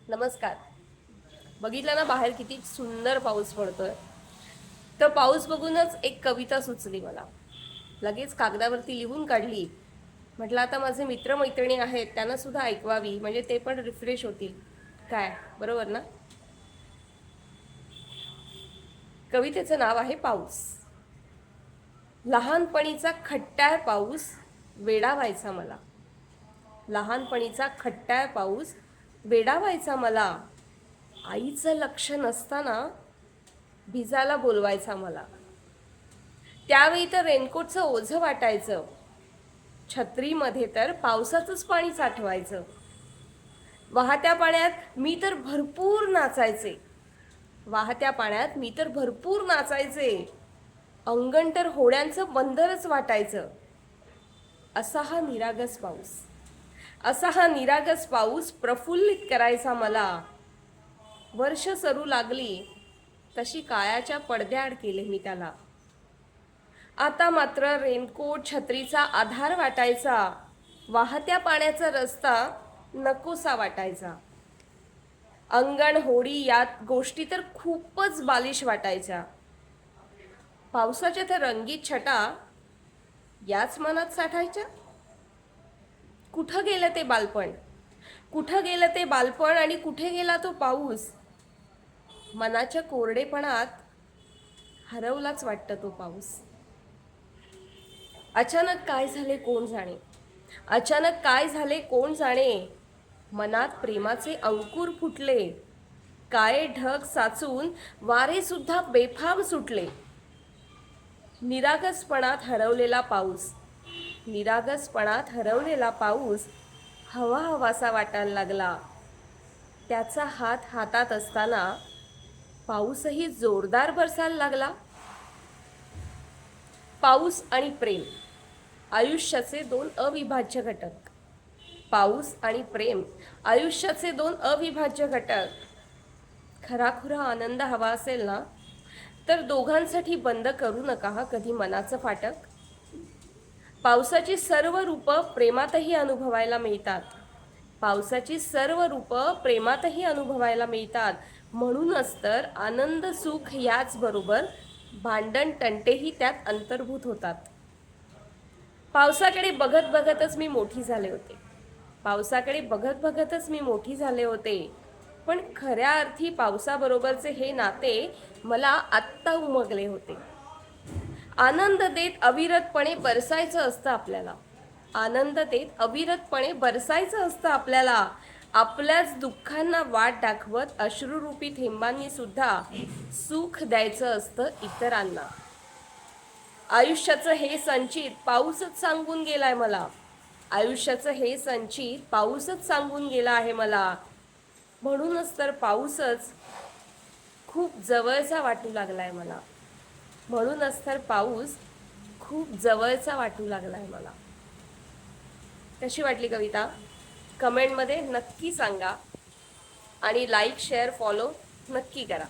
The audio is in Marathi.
नमस्कार. बघितलं ना बाहेर किती सुंदर पाऊस पडतोय. तर पाऊस बघूनच एक कविता सुचली मला. लगेच कागदावरती लिहून काढली. म्हटलं आता माझे मित्रमैत्रिणी आहेत त्यांना सुद्धा ऐकवावी, म्हणजे ते पण रिफ्रेश होतील. काय बरोबर ना? कवितेचं नाव आहे पाऊस. लहानपणीचा खट्टाळ पाऊस वेडा व्हायचा मला. लहानपणीचा खट्टाळ पाऊस वेडा व्हायचा मला. आईचं लक्ष नसताना भिजायला बोलवायचा मला. त्यावेळी तर रेनकोटचं ओझं वाटायचं. छत्रीमध्ये तर पावसाचंच पाणी साठवायचं. वाहत्या पाण्यात मी तर भरपूर नाचायचे. वाहत्या पाण्यात मी तर भरपूर नाचायचे. अंगण तर होड्यांचं बंदरच वाटायचं. असा हा निरागस पाऊस, असा हा निरागस पाऊस प्रफुल्लित करायचा मला. वर्ष सरू लागली तशी काळाच्या पडद्याआड केले मी त्याला. आता मात्र रेनकोट छत्रीचा आधार वाटायचा. वाहत्या पाण्याचा रस्ता नकोसा वाटायचा. अंगण होडी यात गोष्टी तर खूपच बालिश वाटायच्या. पावसाच्या त्या रंगीत छटा याच मनात साठायच्या. कुठं गेलं ते बालपण, कुठं गेलं ते बालपण आणि कुठे गेला तो पाऊस. मनाच्या कोरडेपणात हरवलाच वाटतं तो पाऊस. अचानक काय झाले कोण जाणे, अचानक काय झाले कोण जाणे. मनात प्रेमाचे अंकुर फुटले. काळे ढग साचून वारे सुद्धा बेफाम सुटले. निरागसपणात हरवलेला पाऊस, निरागसपणात हरवलेला पाऊस हवा हवासा वाटायला लागला. त्याचा हात हातात असताना पाऊसही जोरदार बरसायला लागला. पाऊस आणि प्रेम आयुष्याचे दोन अविभाज्य घटक. पाऊस आणि प्रेम आयुष्याचे दोन अविभाज्य घटक. खराखुरा आनंद हवा असेल ना, तर दोघांसाठी बंद करू नका हा कधी मनाचं फाटक. पावसाची सर्व रूपं प्रेमातही अनुभवायला मिळतात. पावसाची सर्व रूपं प्रेमातही अनुभवायला मिळतात. म्हणूनच तर आनंद सुख याचबरोबर भांडण तंटेही त्यात अंतर्भूत होतात. पावसाकडे बघत बघतच मी मोठी झाले होते. पावसाकडे बघत बघतच मी मोठी झाले होते. पण खऱ्या अर्थी पावसाबरोबरचे हे नाते मला आत्ता उमगले होते. आनंद देत अविरतपणे बरसायचं असतं आपल्याला. आनंद देत अविरतपणे बरसायचं असतं आपल्याला. आपल्याच दुःखांना वाट दाखवत अश्रुरूपी थेंबांनी सुद्धा सुख द्यायचं असतं इतरांना. आयुष्याचं हे संचित पाऊसच सांगून गेलाय मला. आयुष्याचं हे संचित पाऊसच सांगून गेला आहे मला. म्हणूनच तर पाऊसच खूप जवळचा वाटू लागलाय मला. म्हणूनच तर पाऊस खूप जवळचा वाटू लागलाय मला. कशी वाटली कविता? कमेंटमध्ये नक्की सांगा आणि लाईक शेअर फॉलो नक्की करा.